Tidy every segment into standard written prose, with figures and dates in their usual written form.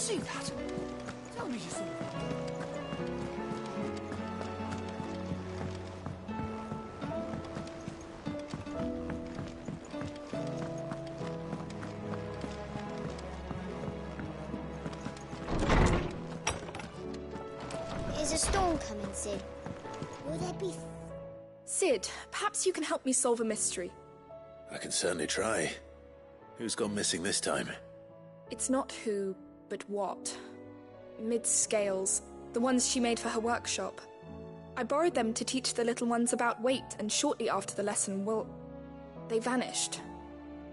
see that? Tell me you saw it. Is a storm coming, Sid? Will there be... Sid, perhaps you can help me solve a mystery. I can certainly try. Who's gone missing this time? It's not who, but what. Mid's scales, the ones she made for her workshop. I borrowed them to teach the little ones about weight, and shortly after the lesson, they vanished.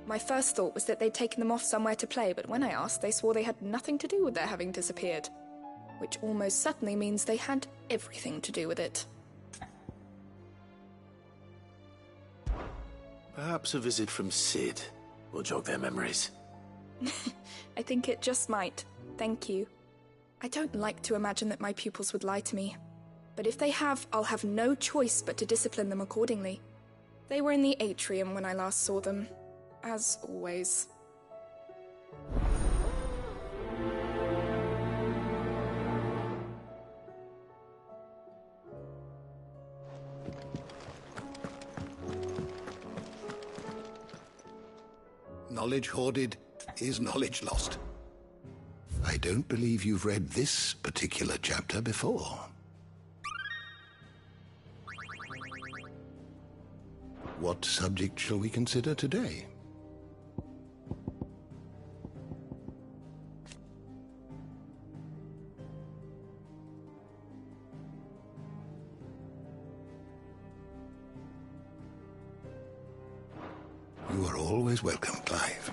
My first thought was that they'd taken them off somewhere to play, but when I asked, they swore they had nothing to do with their having disappeared. Which almost certainly means they had everything to do with it. Perhaps a visit from Sid will jog their memories. I think it just might. Thank you. I don't like to imagine that my pupils would lie to me. But if they have, I'll have no choice but to discipline them accordingly. They were in the atrium when I last saw them, as always. Knowledge hoarded is knowledge lost. I don't believe you've read this particular chapter before. What subject shall we consider today? You are always welcome, Clive.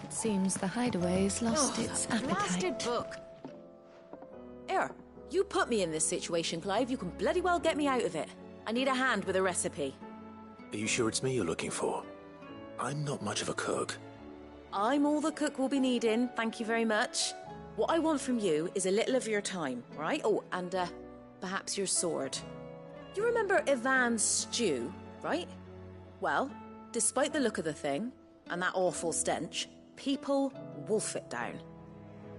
Seems the hideaway's lost its that blasted appetite. book. Here, you put me in this situation, Clive. You can bloody well get me out of it. I need a hand with a recipe. Are you sure it's me you're looking for? I'm not much of a cook. I'm all the cook will be needing, thank you very much. What I want from you is a little of your time, right? Oh, and perhaps your sword. You remember Ivan's stew, right? Well, despite the look of the thing, and that awful stench, people wolf it down.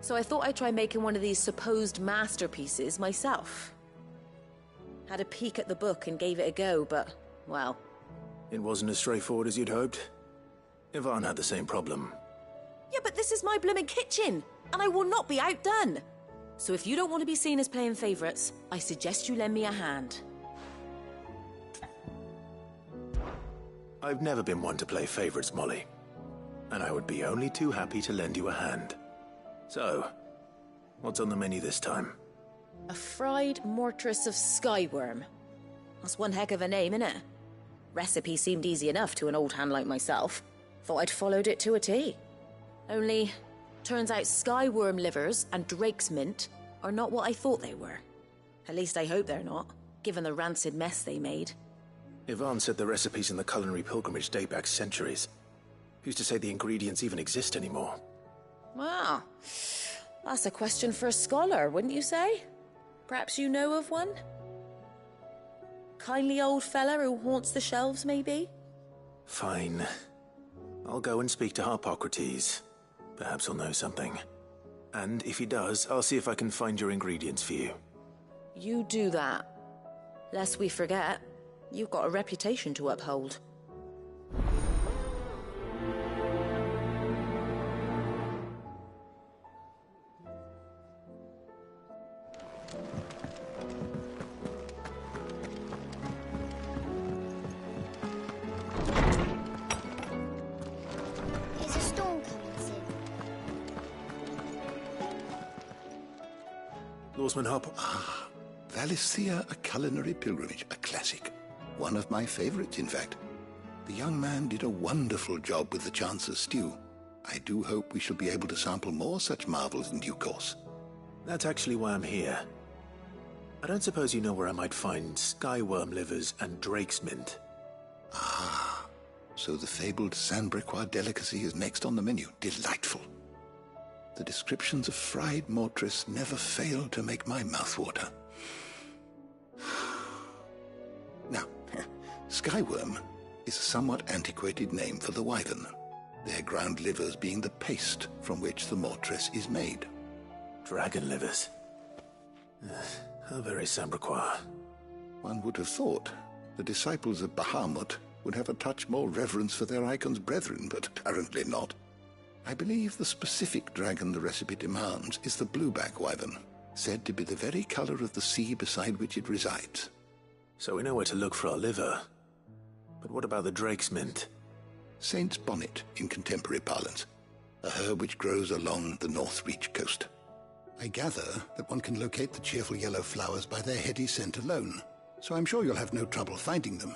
So I thought I'd try making one of these supposed masterpieces myself. Had a peek at the book and gave it a go, but, well... It wasn't as straightforward as you'd hoped. Ivan had the same problem. Yeah, but this is my blooming kitchen, and I will not be outdone. So if you don't want to be seen as playing favourites, I suggest you lend me a hand. I've never been one to play favourites, Molly. And I would be only too happy to lend you a hand. So, what's on the menu this time? A fried mortress of skyworm. That's one heck of a name, innit? Recipe seemed easy enough to an old hand like myself. Thought I'd followed it to a T. Only, turns out skyworm livers and drake's mint are not what I thought they were. At least I hope they're not, given the rancid mess they made. Ivan said the recipes in the culinary pilgrimage date back centuries. Who's to say the ingredients even exist anymore? Well, that's a question for a scholar, wouldn't you say? Perhaps you know of one? Kindly old fella who haunts the shelves, maybe? Fine. I'll go and speak to Harpocrates. Perhaps he'll know something. And if he does, I'll see if I can find your ingredients for you. You do that. Lest we forget, you've got a reputation to uphold. Is a storm coming, Sid? Lawsman Harp... Valisthea, a culinary pilgrimage, a classic. One of my favorites, in fact. The young man did a wonderful job with the Chance's stew. I do hope we shall be able to sample more such marvels in due course. That's actually why I'm here. I don't suppose you know where I might find skyworm livers and drake's mint. Ah, so the fabled Sandbrequois delicacy is next on the menu. Delightful. The descriptions of fried mortress never fail to make my mouth water. Now, Skyworm is a somewhat antiquated name for the wyvern, their ground livers being the paste from which the mortress is made. Dragon livers. How very Sambraquois. One would have thought the disciples of Bahamut would have a touch more reverence for their icon's brethren, but apparently not. I believe the specific dragon the recipe demands is the blueback wyvern, said to be the very color of the sea beside which it resides. So we know where to look for our liver. But what about the drake's mint? Saint's bonnet in contemporary parlance, a herb which grows along the North Reach coast. I gather that one can locate the cheerful yellow flowers by their heady scent alone, so I'm sure you'll have no trouble finding them.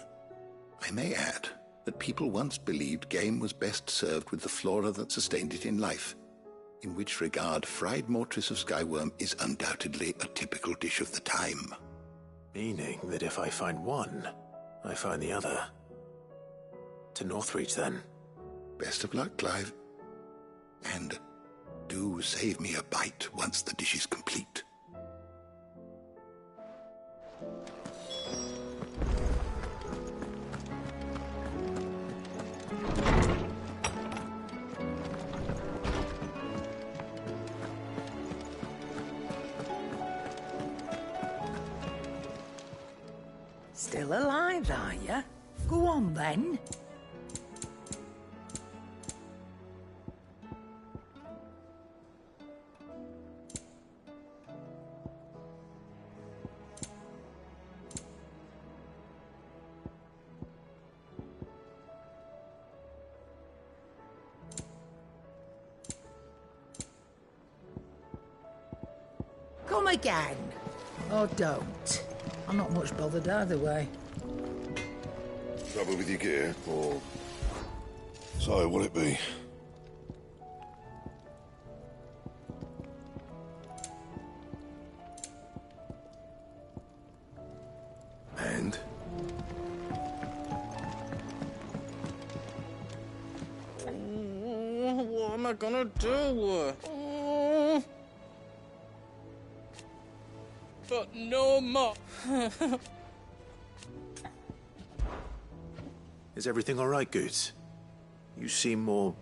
I may add that people once believed game was best served with the flora that sustained it in life, in which regard fried mortress of Skyworm is undoubtedly a typical dish of the time. Meaning that if I find one, I find the other. To Northreach, then. Best of luck, Clive. And do save me a bite once the dish is complete. Still alive, are you? Go on, then. Come again. Or don't. I'm not much bothered either way. Trouble with your gear, or... So, what'll it be? And? What am I gonna do? But no more. Is everything all right, Goots? You seem more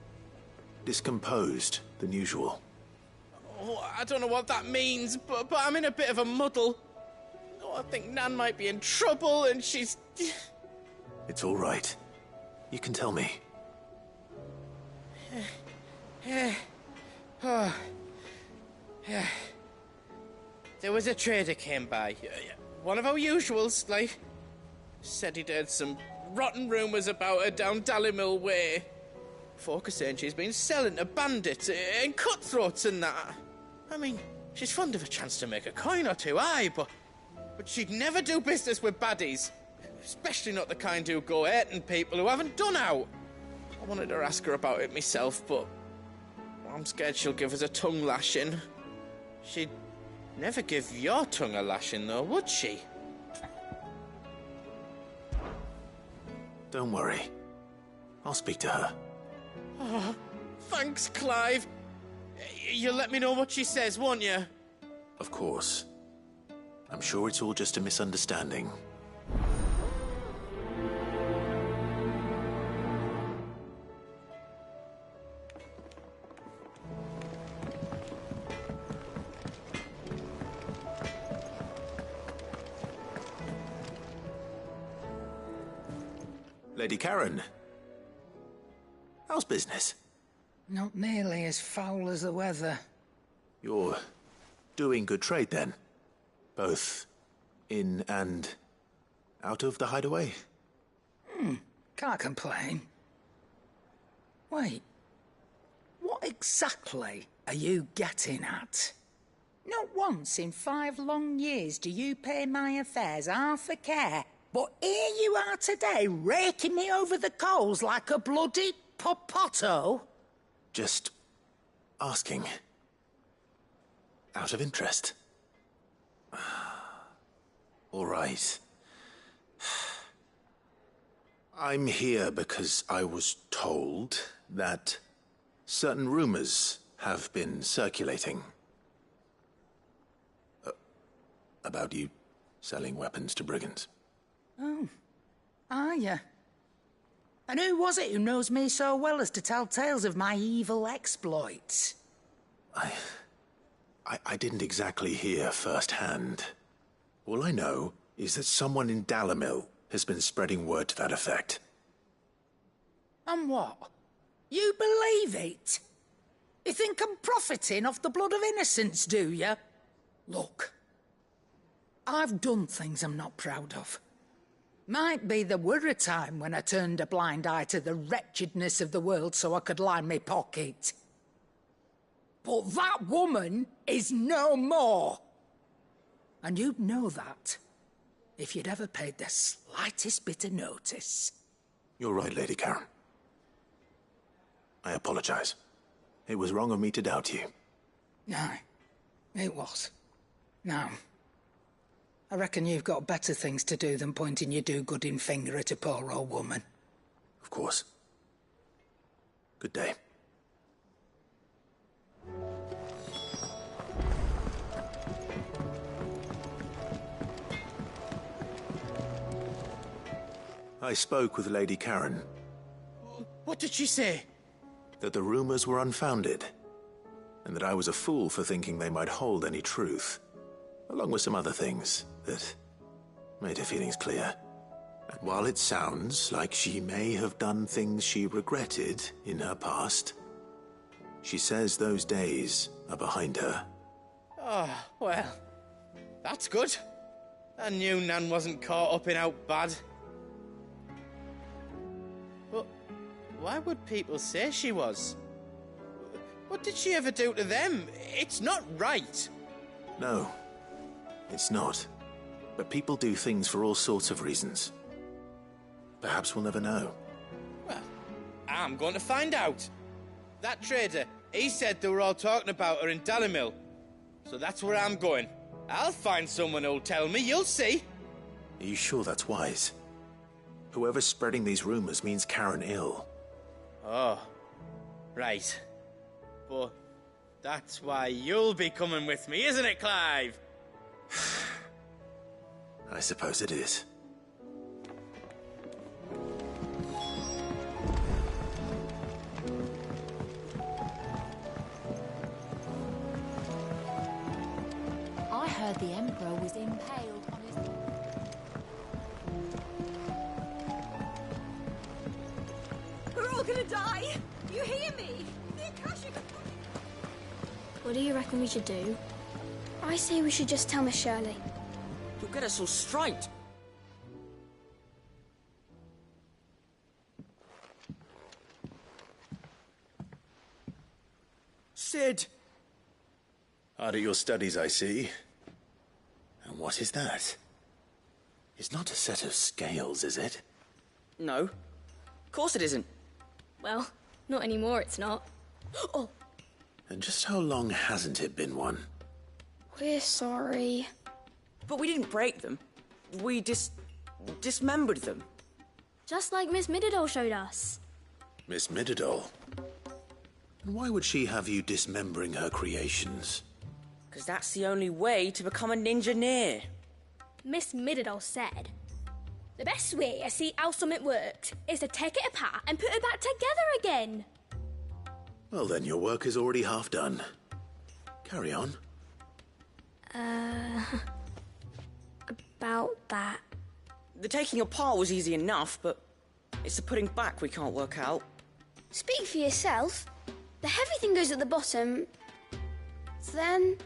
discomposed than usual. Oh, I don't know what that means, but I'm in a bit of a muddle. Oh, I think Nan might be in trouble, and she's... It's all right. You can tell me. There was a trader came by. One of our usuals, like. Said he'd heard some rotten rumours about her down Dallymill Way. Folk are saying she's been selling to bandits and cutthroats and that. I mean, she's fond of a chance to make a coin or two, aye, but she'd never do business with baddies. Especially not the kind who go hurting people who haven't done out. I wanted to ask her about it myself, but I'm scared she'll give us a tongue lashing. She'd never give your tongue a lashing, though, would she? Don't worry. I'll speak to her. Oh, thanks, Clive. You'll let me know what she says, won't you? Of course. I'm sure it's all just a misunderstanding. Lady Karen. How's business? Not nearly as foul as the weather. You're doing good trade, then? Both in and out of the hideaway? Can't complain. Wait. What exactly are you getting at? Not once in 5 long years do you pay my affairs half a care. But here you are today, raking me over the coals like a bloody popoto. Just asking. Out of interest. All right. I'm here because I was told that certain rumors have been circulating. About you selling weapons to brigands. Oh, Are you? And who was it who knows me so well as to tell tales of my evil exploits? I didn't exactly hear firsthand. All I know is that someone in Dalimil has been spreading word to that effect. And what? You believe it? You think I'm profiting off the blood of innocents, do you? Look, I've done things I'm not proud of. Might be there were a time when I turned a blind eye to the wretchedness of the world so I could line my pocket. But that woman is no more. And you'd know that if you'd ever paid the slightest bit of notice. You're right, Lady Karen. I apologize. It was wrong of me to doubt you. Aye, it was. Now, I reckon you've got better things to do than pointing your do-gooding finger at a poor old woman. Of course. Good day. I spoke with Lady Karen. What did she say? That the rumors were unfounded, and that I was a fool for thinking they might hold any truth, along with some other things that made her feelings clear. And while it sounds like she may have done things she regretted in her past, she says those days are behind her. Oh, well, that's good. I knew Nan wasn't caught up in out bad. But why would people say she was? What did she ever do to them? It's not right. No, it's not. But people do things for all sorts of reasons. Perhaps we'll never know. Well, I'm going to find out. That trader, he said they were all talking about her in Dalimil. So that's where I'm going. I'll find someone who'll tell me, you'll see. Are you sure that's wise? Whoever's spreading these rumors means Karen ill. Oh, right. But that's why you'll be coming with me, isn't it, Clive? I suppose it is. I heard the Emperor was impaled on his... We're all gonna die! You hear me? What do you reckon we should do? I say we should just tell Miss Shirley. You'll get us all straight. Sid! Hard at your studies, I see. And what is that? It's not a set of scales, is it? No. Of course it isn't. Well, not anymore, it's not. Oh! And just how long hasn't it been one? We're sorry. But we didn't break them. We dismembered them. Just like Miss Middledore showed us. Miss Middledore? And why would she have you dismembering her creations? Because that's the only way to become a ninja-neer. Miss Middledore said, the best way to see how something worked is to take it apart and put it back together again. Well then, your work is already half done. Carry on. About that. The taking apart was easy enough, but it's the putting back we can't work out. Speak for yourself. The heavy thing goes at the bottom. Then...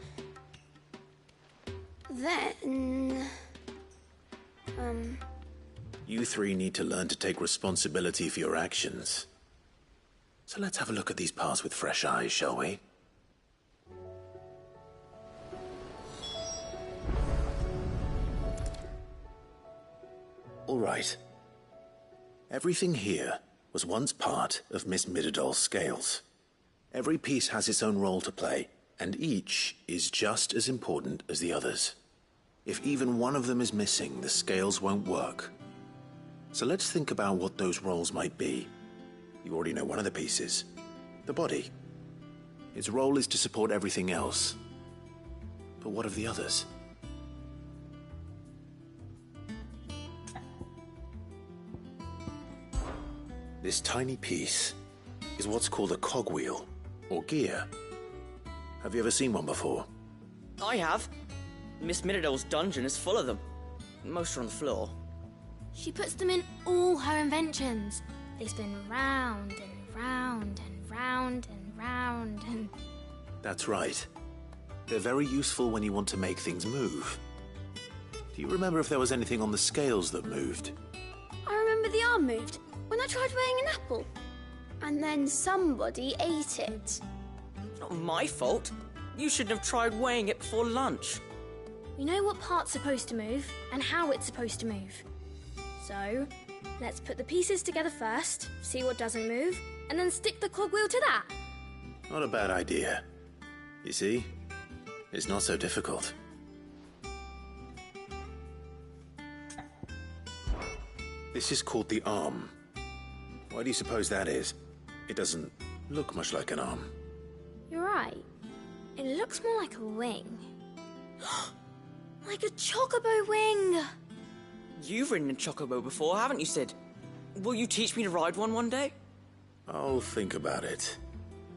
You three need to learn to take responsibility for your actions. So let's have a look at these parts with fresh eyes, shall we? All right. Everything here was once part of Miss Middledore's scales. Every piece has its own role to play, and each is just as important as the others. If even one of them is missing, the scales won't work. So let's think about what those roles might be. You already know one of the pieces. The body. Its role is to support everything else. But what of the others? This tiny piece is what's called a cogwheel, or gear. Have you ever seen one before? I have. Miss Mididol's dungeon is full of them. Most are on the floor. She puts them in all her inventions. They spin round and round and round and round and... That's right. They're very useful when you want to make things move. Do you remember if there was anything on the scales that moved? I remember the arm moved when I tried weighing an apple. And then somebody ate it. Not my fault. You shouldn't have tried weighing it before lunch. We know what part's supposed to move and how it's supposed to move. So, let's put the pieces together first, see what doesn't move, and then stick the cogwheel to that. Not a bad idea. You see, it's not so difficult. This is called the arm. Why do you suppose that is? It doesn't look much like an arm. You're right. It looks more like a wing. Like a chocobo wing! You've ridden a chocobo before, haven't you, Sid? Will you teach me to ride one day? I'll think about it.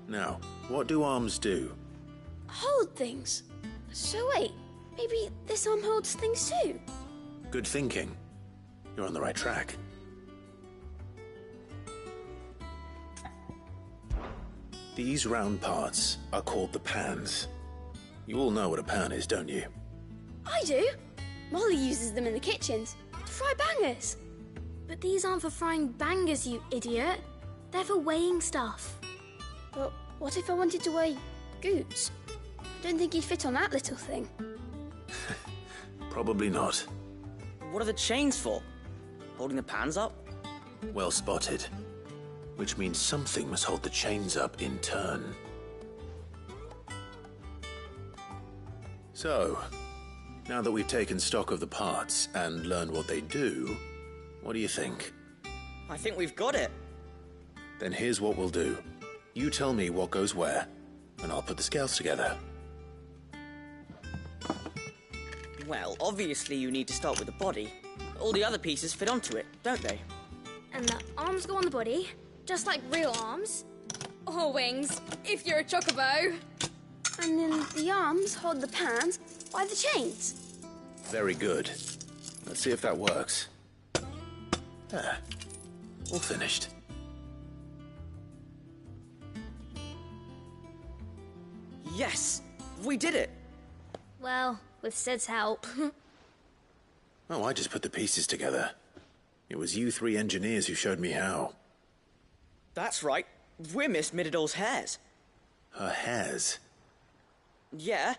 Now, what do arms do? Hold things. So wait, maybe this arm holds things too? Good thinking. You're on the right track. These round parts are called the pans. You all know what a pan is, don't you? I do. Molly uses them in the kitchens to fry bangers. But these aren't for frying bangers, you idiot. They're for weighing stuff. But what if I wanted to weigh Goots? I don't think he'd fit on that little thing. Probably not. What are the chains for? Holding the pans up? Well spotted. Which means something must hold the chains up in turn. So, now that we've taken stock of the parts and learned what they do, what do you think? I think we've got it. Then here's what we'll do. You tell me what goes where, and I'll put the scales together. Well, obviously you need to start with the body. All the other pieces fit onto it, don't they? And the arms go on the body, just like real arms. Or wings, if you're a chocobo. And then the arms hold the pans by the chains. Very good. Let's see if that works. Ah, all finished. Yes! We did it! Well, with Sid's help. Oh, I just put the pieces together. It was you three engineers who showed me how. That's right. We're Miss Mididol's hairs. Her hairs? Yeah,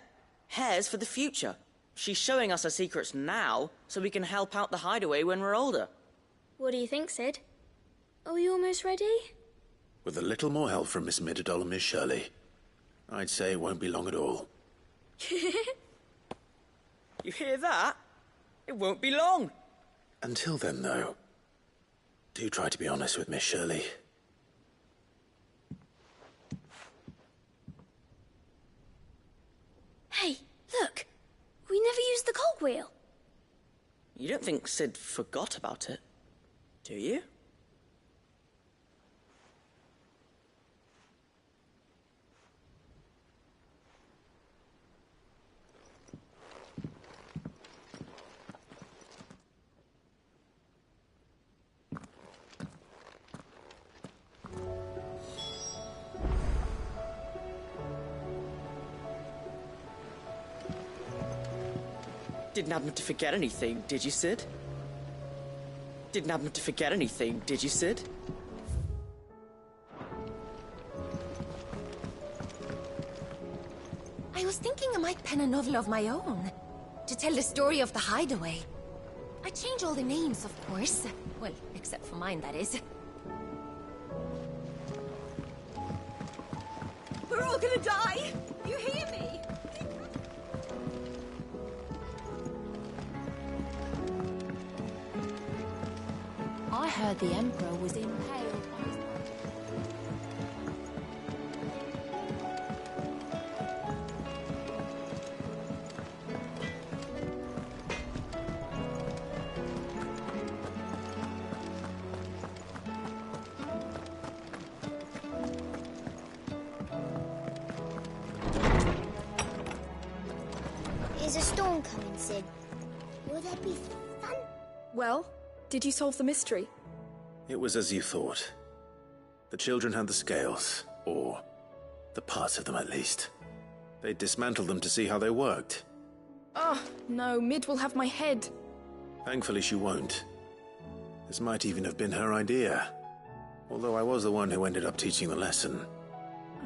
hairs for the future. She's showing us her secrets now, so we can help out the hideaway when we're older. What do you think, Sid? Are we almost ready? With a little more help from Miss Mididol and Miss Shirley, I'd say it won't be long at all. You hear that? It won't be long. Until then, though, do try to be honest with Miss Shirley. Hey, look! We never used the cogwheel. You don't think Sid forgot about it, do you? Didn't happen to forget anything, did you, Sid? Didn't happen to forget anything, did you, Sid? I was thinking I might pen a novel of my own to tell the story of the hideaway. I change all the names, of course. Well, except for mine, that is. We're all gonna die! You hear me? I heard the Emperor was impaled on his... Is a storm coming, Sid? Will there be fun? Well, did you solve the mystery? It was as you thought. The children had the scales, or the parts of them at least. They dismantled them to see how they worked. Oh, no, Mid will have my head. Thankfully she won't. This might even have been her idea. Although I was the one who ended up teaching the lesson.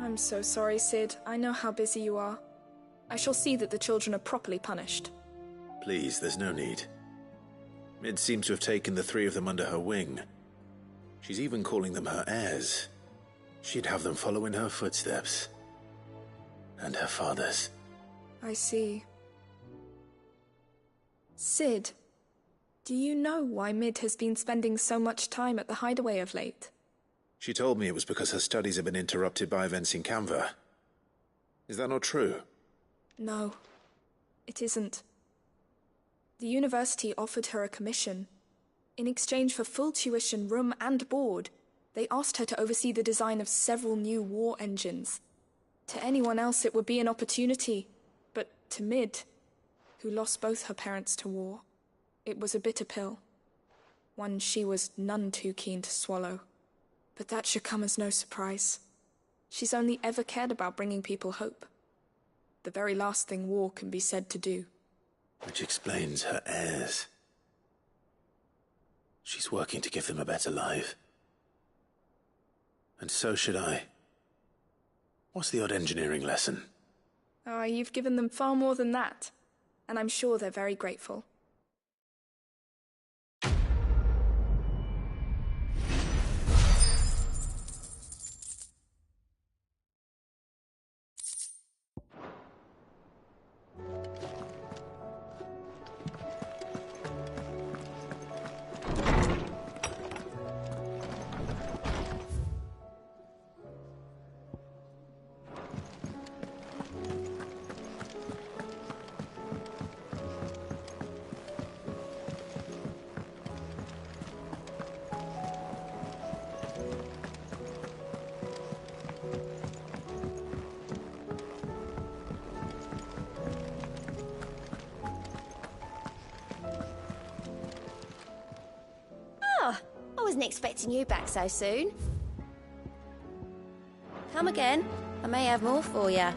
I'm so sorry, Sid. I know how busy you are. I shall see that the children are properly punished. Please, there's no need. Mid seems to have taken the three of them under her wing. She's even calling them her heirs. She'd have them follow in her footsteps. And her father's. I see. Sid, do you know why Mid has been spending so much time at the hideaway of late? She told me it was because her studies have been interrupted by events in Canva. Is that not true? No, it isn't. The university offered her a commission. In exchange for full tuition, room and board, they asked her to oversee the design of several new war engines. To anyone else it would be an opportunity, but to Mid, who lost both her parents to war, it was a bitter pill. One she was none too keen to swallow. But that should come as no surprise. She's only ever cared about bringing people hope. The very last thing war can be said to do. Which explains her heirs. She's working to give them a better life. And so should I. What's the odd engineering lesson? Ah, you've given them far more than that. And I'm sure they're very grateful. I wasn't expecting you back so soon. Come again. I may have more for you.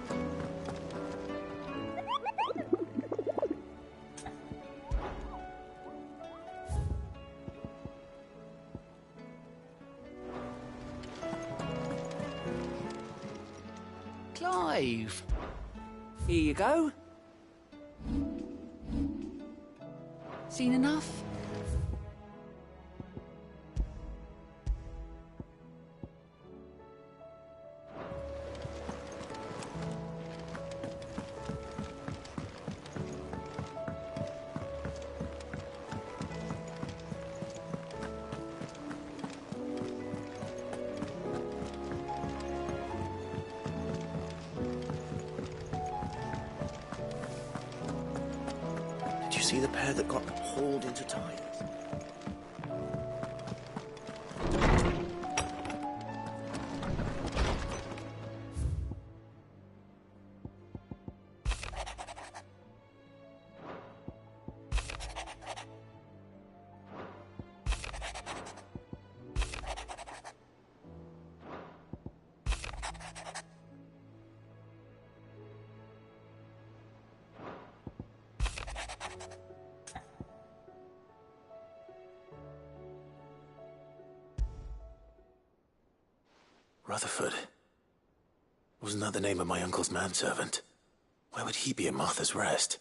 Clive. Here you go. Seen enough? Did you see the pair that got hauled into tides? Rutherford. Wasn't that the name of my uncle's manservant? Why would he be at Martha's Rest?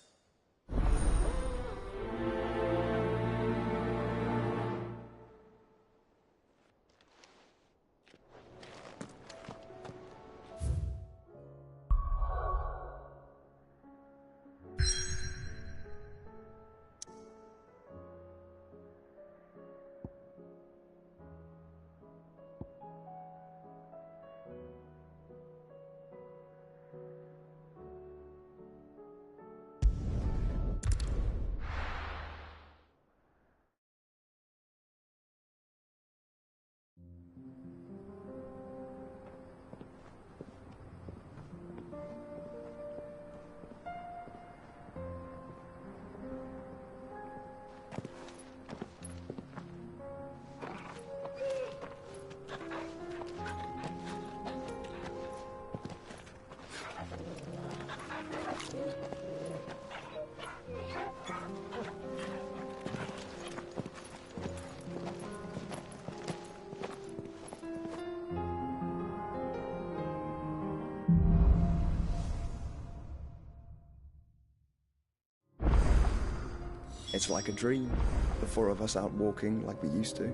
It's like a dream. The four of us out walking like we used to.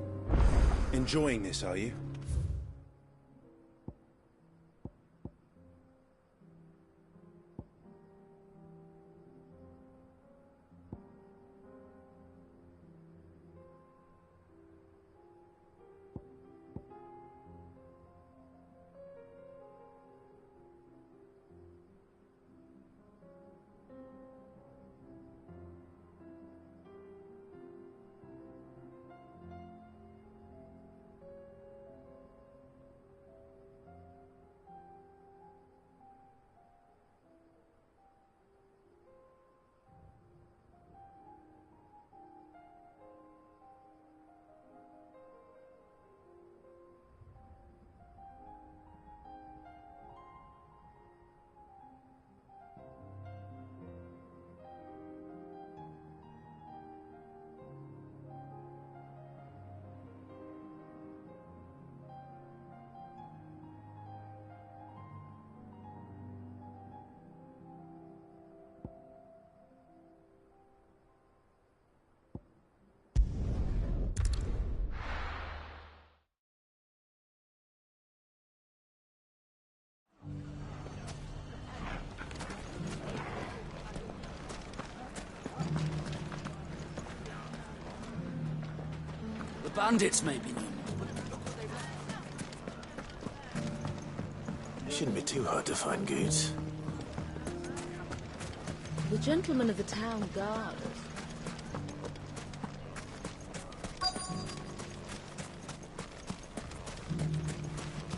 Enjoying this, are you? The bandits may be no more, but It shouldn't be too hard to find goods. The gentleman of the town guard.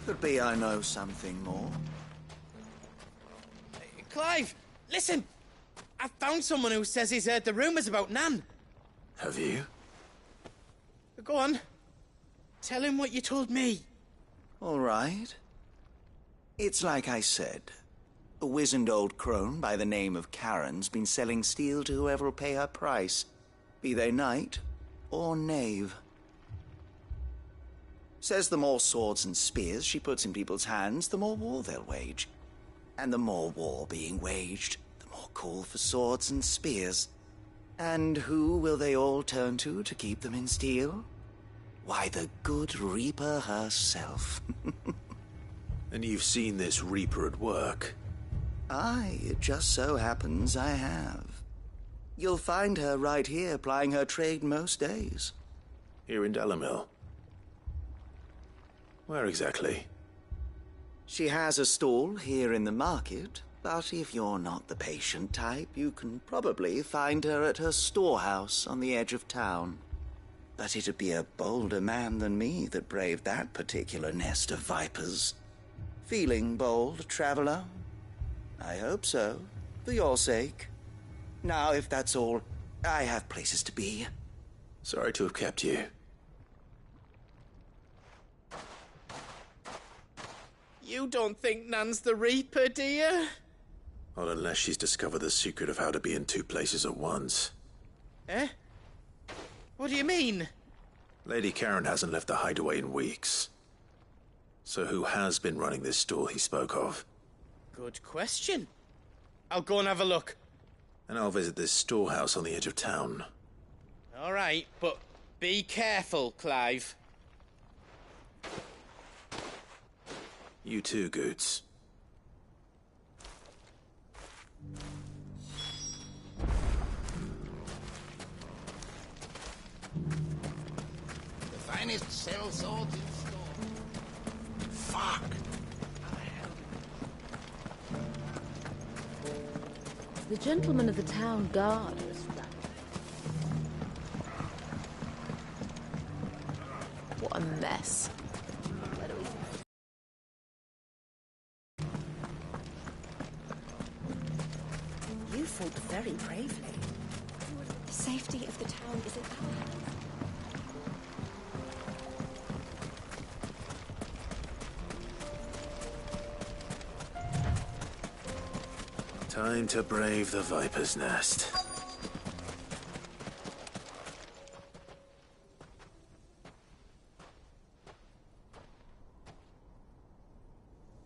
Could be I know something more. Clive, listen! I've found someone who says he's heard the rumours about Nan. Have you? Go on. Tell him what you told me. All right. It's like I said. A wizened old crone by the name of Karen's been selling steel to whoever'll pay her price, be they knight or knave. Says the more swords and spears she puts in people's hands, the more war they'll wage. And the more war being waged, the more call for swords and spears. And who will they all turn to keep them in steel? Why, the good Reaper herself. And you've seen this Reaper at work? Aye, it just so happens I have. You'll find her right here plying her trade most days. Here in Dalimil? Where exactly? She has a stall here in the market, but if you're not the patient type, you can probably find her at her storehouse on the edge of town. But it'd be a bolder man than me that braved that particular nest of vipers. Feeling bold, traveler? I hope so, for your sake. Now, if that's all, I have places to be. Sorry to have kept you. You don't think Nan's the Reaper, do you? Not unless she's discovered the secret of how to be in two places at once. Eh? What do you mean? Lady Karen hasn't left the hideaway in weeks. So who has been running this stall he spoke of? Good question. I'll go and have a look. And I'll visit this storehouse on the edge of town. All right, but be careful, Clive. You too, Goots. The finest cell swords in store. Fuck! The gentleman of the town guard. What a mess. You fought very bravely. The safety of the town is in our hands. Time to brave the Viper's Nest.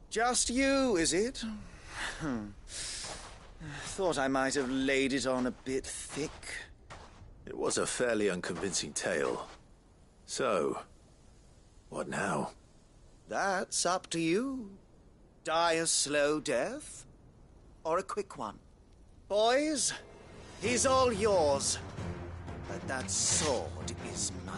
Just you, is it? Thought I might have laid it on a bit thick. It was a fairly unconvincing tale. So, what now? That's up to you. Die a slow death, or a quick one. Boys, he's all yours. But that sword is mine.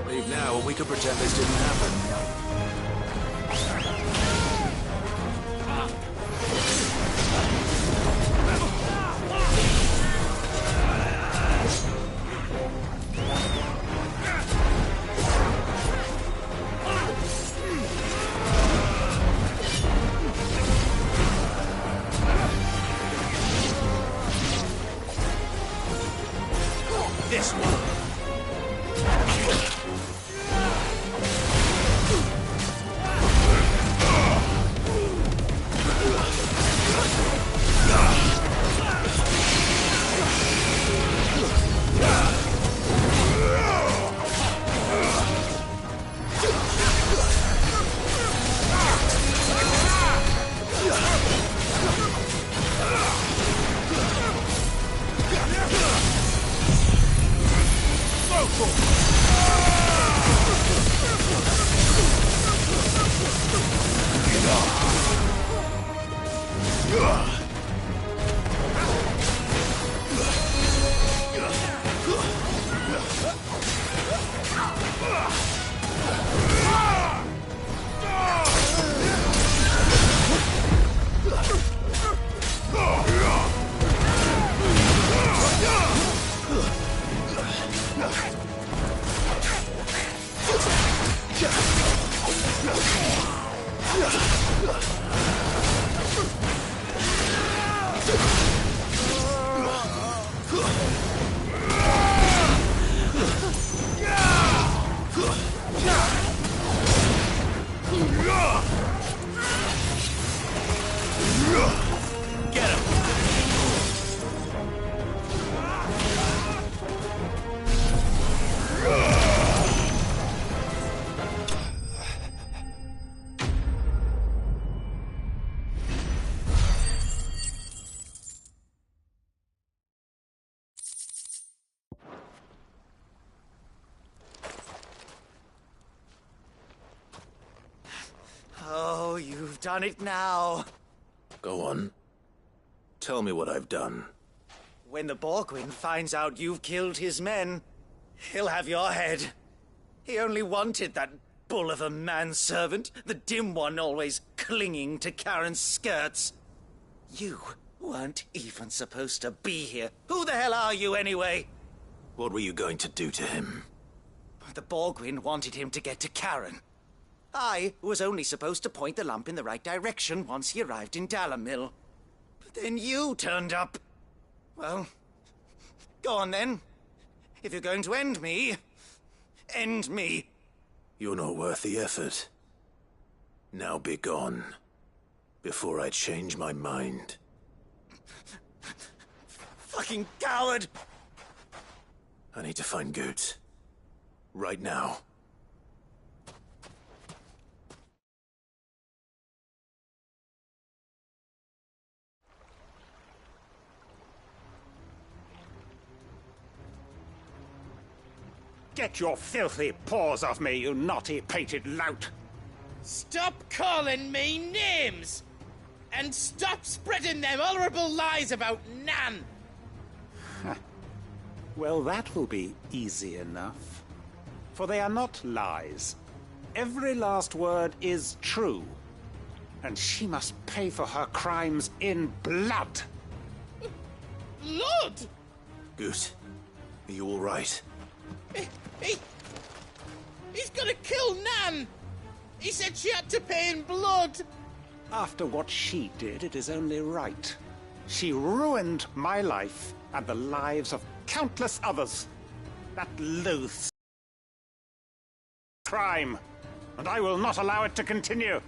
Leave now, or we could pretend this didn't happen. This one. Oh, you've done it now. Go on. Tell me what I've done. When the Borgwyn finds out you've killed his men, he'll have your head. He only wanted that bull of a manservant, the dim one always clinging to Karen's skirts. You weren't even supposed to be here. Who the hell are you, anyway? What were you going to do to him? The Borgwyn wanted him to get to Karen. I was only supposed to point the lamp in the right direction once he arrived in Dalamil. But then you turned up. Well, go on then. If you're going to end me, end me. You're not worth the effort. Now be gone, before I change my mind. Fucking coward! I need to find Goetz. Right now. Get your filthy paws off me, you naughty-pated lout! Stop calling me names! And stop spreading them horrible lies about Nan! Well, that will be easy enough. For they are not lies. Every last word is true. And she must pay for her crimes in blood. Blood? Goot, are you all right? He's gonna kill Nan! He said she had to pay in blood! After what she did, it is only right. She ruined my life and the lives of countless others. That loathsome crime, and I will not allow it to continue.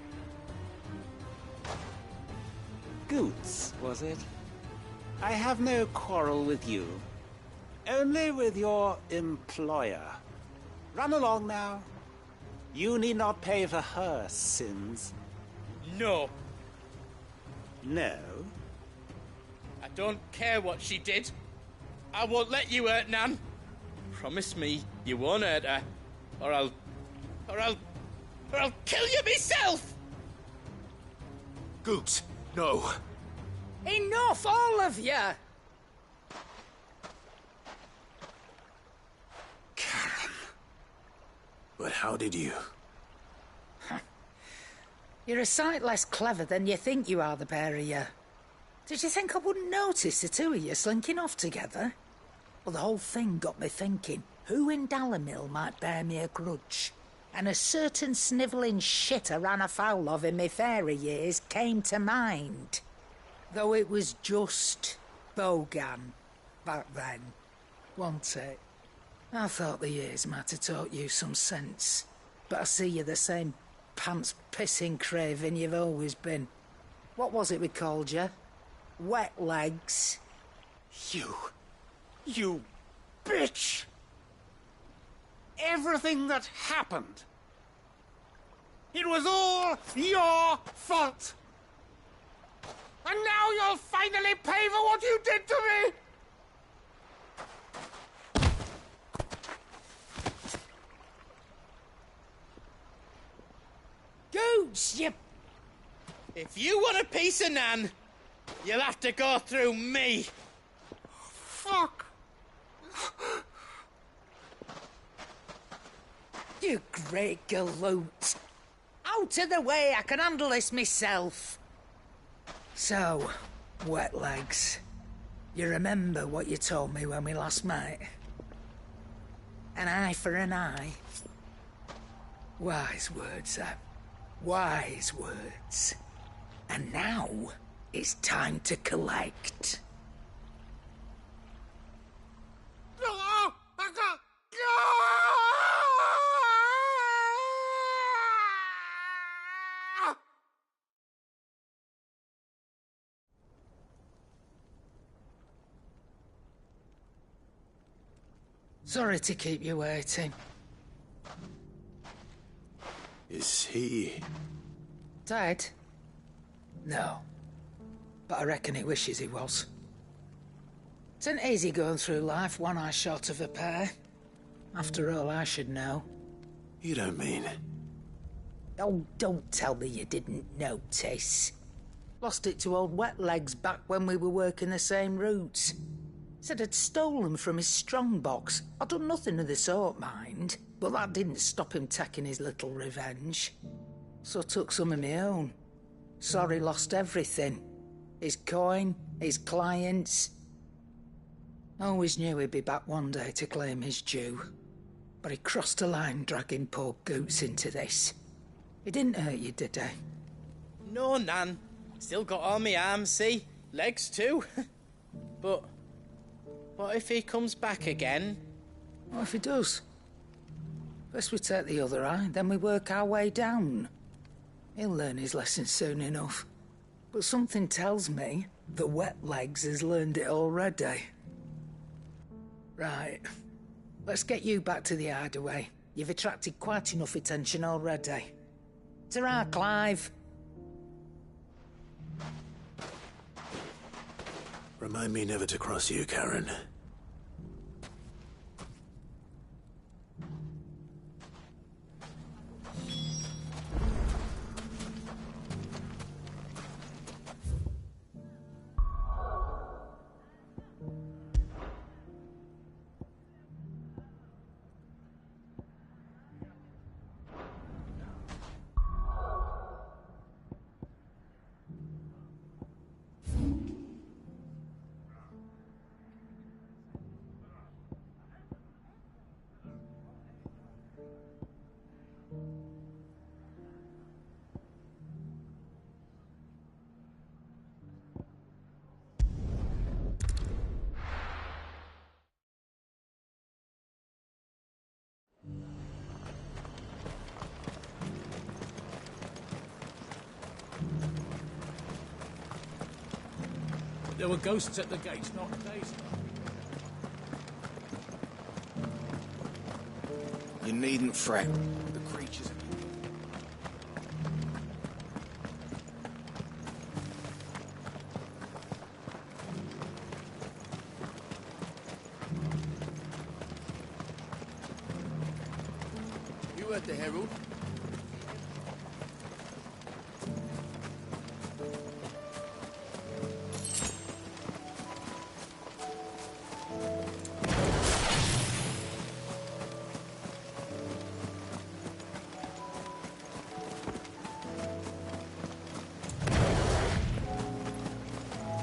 Goots, was it? I have no quarrel with you. Only with your employer. Run along now. You need not pay for her sins. No. No? I don't care what she did. I won't let you hurt Nan. Promise me you won't hurt her, or I'll kill you myself! Goot, no. Enough, all of you! Karen. But how did you? You're a sight less clever than you think you are, the pair of you. Did you think I wouldn't notice the two of you slinking off together? Well, the whole thing got me thinking, who in Dalimil might bear me a grudge? And a certain snivelling shit I ran afoul of in my fairy years came to mind. Though it was just Bogan back then, wasn't it? I thought the years might have taught you some sense, but I see you're the same pants-pissing craven you've always been. What was it we called you? Wet legs? You bitch! Everything that happened, it was all your fault! And now you'll finally pay for what you did to me! Goots, you... If you want a piece of Nan, you'll have to go through me. Fuck! You great galoot. Out of the way, I can handle this myself. So, wet legs, you remember what you told me when we last met? An eye for an eye. Wise words, Sam. Wise words. And now, it's time to collect. Sorry to keep you waiting. Is he... Dead? No. But I reckon he wishes he was. It isn't easy going through life one eye short of a pair. After all, I should know. You don't mean... Oh, don't tell me you didn't notice. Lost it to old Wet Legs back when we were working the same routes. Said I'd stolen from his strongbox. I'd done nothing of the sort, mind. But that didn't stop him taking his little revenge. So I took some of my own. Sorry, lost everything. His coin, his clients. Always knew he'd be back one day to claim his due. But he crossed a line dragging poor Goots into this. He didn't hurt you, did he? No, Nan. Still got all my arms, see? Legs too. But what if he comes back again? What if he does? First we take the other eye, then we work our way down. He'll learn his lesson soon enough. But something tells me that Wet Legs has learned it already. Right. Let's get you back to the hideaway. You've attracted quite enough attention already. Ta-ra, Clive. Remind me never to cross you, Karen. there were ghosts at the gates not days ago. You needn't fret. The creatures are... You heard the herald?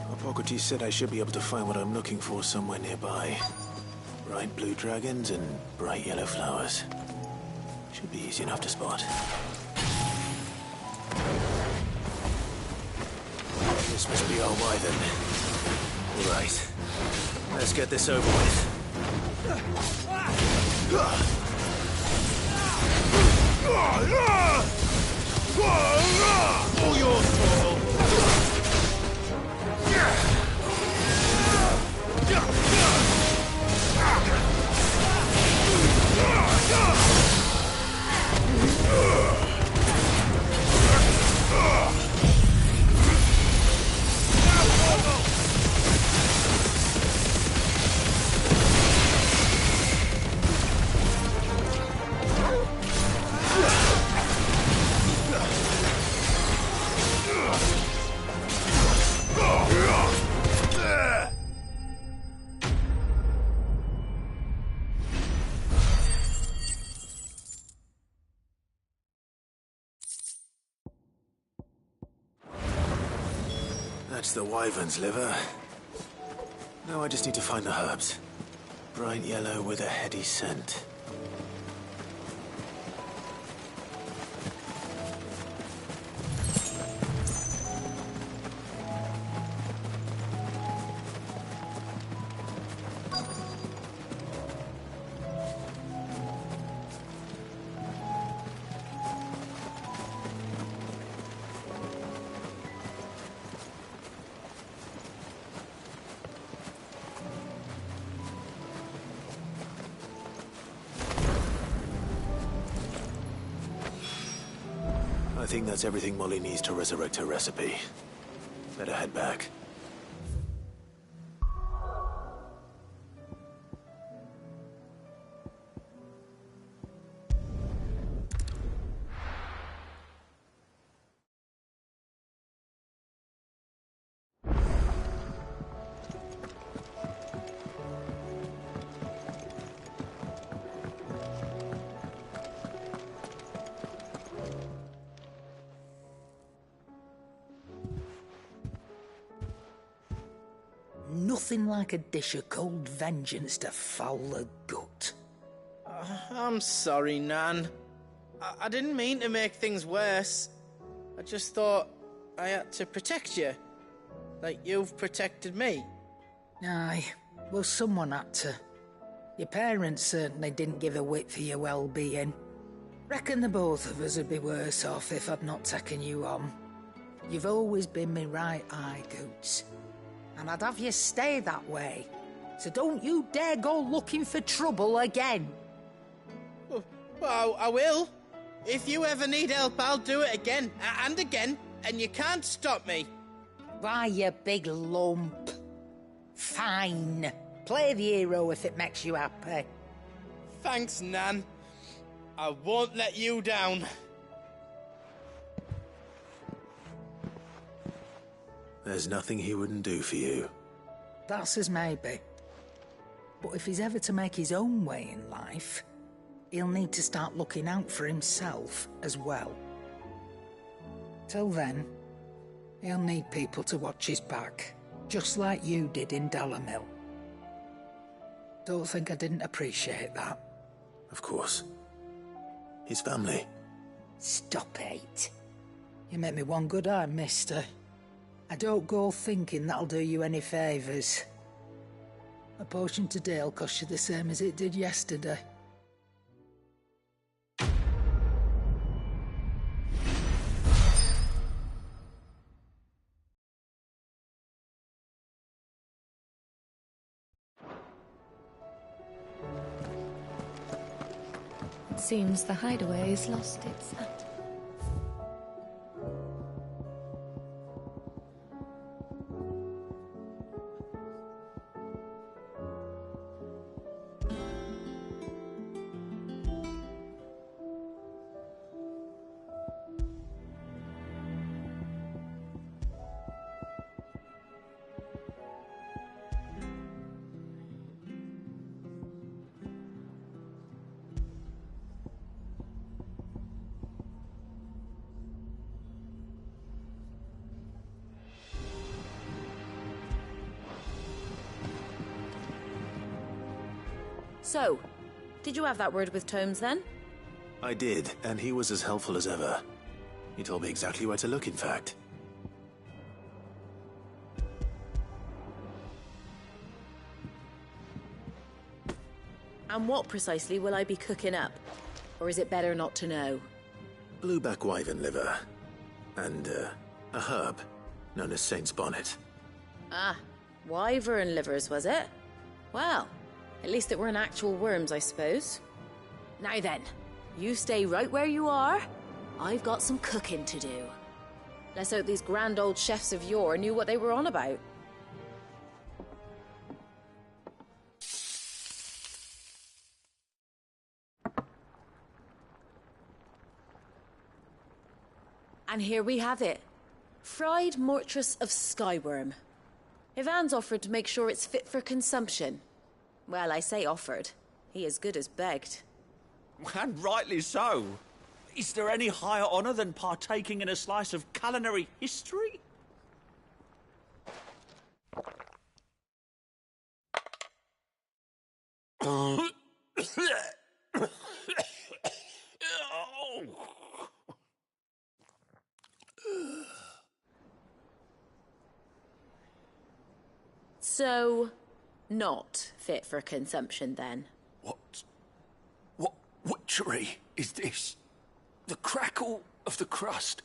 Hippocrates said I should be able to find what I'm looking for somewhere nearby. Bright blue dragons and bright yellow flowers. Should be easy enough to spot. This must be our way then. All right. Let's get this over with. All yours, Torval. That's the wyvern's liver. Now I just need to find the herbs. Bright yellow with a heady scent. I think that's everything Molly needs to resurrect her recipe. Better head back. Nothing like a dish of cold vengeance to foul the gut. I'm sorry, Nan. I didn't mean to make things worse. I just thought I had to protect you. Like you've protected me. Aye, well, someone had to. Your parents certainly didn't give a whit for your well-being. Reckon the both of us would be worse off if I'd not taken you on. You've always been me right eye, Goots. And I'd have you stay that way. So don't you dare go looking for trouble again. Well, I will. If you ever need help, I'll do it again and again, and you can't stop me. Why, you big lump. Fine. Play the hero if it makes you happy. Thanks, Nan. I won't let you down. There's nothing he wouldn't do for you. That's as maybe. But if he's ever to make his own way in life, he'll need to start looking out for himself as well. Till then, he'll need people to watch his back, just like you did in Dalamil. Don't think I didn't appreciate that. Of course. His family. Stop it. You make me one good eye, mister. I don't go thinking that'll do you any favours. A potion today'll cost you the same as it did yesterday. Seems the hideaway's lost its appetite. So, did you have that word with Tomes then? I did, and he was as helpful as ever. He told me exactly where to look, in fact. And what precisely will I be cooking up? Or is it better not to know? Blueback wyvern liver. And, a herb known as Saint's Bonnet. Ah, wyvern livers, was it? Well, at least it weren't actual worms, I suppose. Now then, you stay right where you are. I've got some cooking to do. Let's hope these grand old chefs of yore knew what they were on about. And here we have it. Fried mortress of skyworm. Ivan's offered to make sure it's fit for consumption. Well, I say offered. He as good as begged. And rightly so. Is there any higher honour than partaking in a slice of culinary history? So, not fit for consumption then? What witchery is this? The crackle of the crust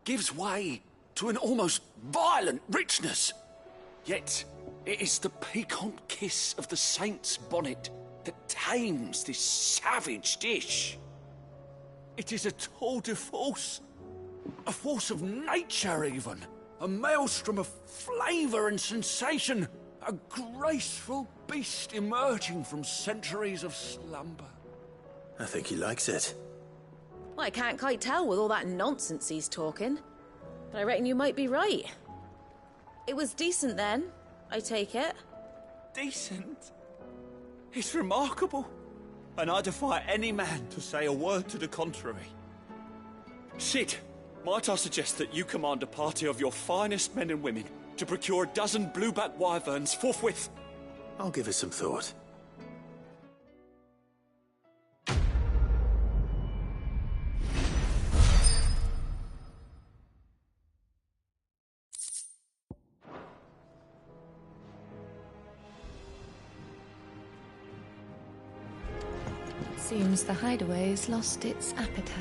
gives way to an almost violent richness. Yet, it is the piquant kiss of the saint's bonnet that tames this savage dish. It is a tour de force. A force of nature, even. A maelstrom of flavour and sensation. A graceful beast emerging from centuries of slumber. I think he likes it. Well, I can't quite tell with all that nonsense he's talking. But I reckon you might be right. It was decent then, I take it. Decent? It's remarkable. And I defy any man to say a word to the contrary. Sid, might I suggest that you command a party of your finest men and women to procure a dozen blueback wyverns forthwith? I'll give it some thought. Seems the hideaway's lost its appetite.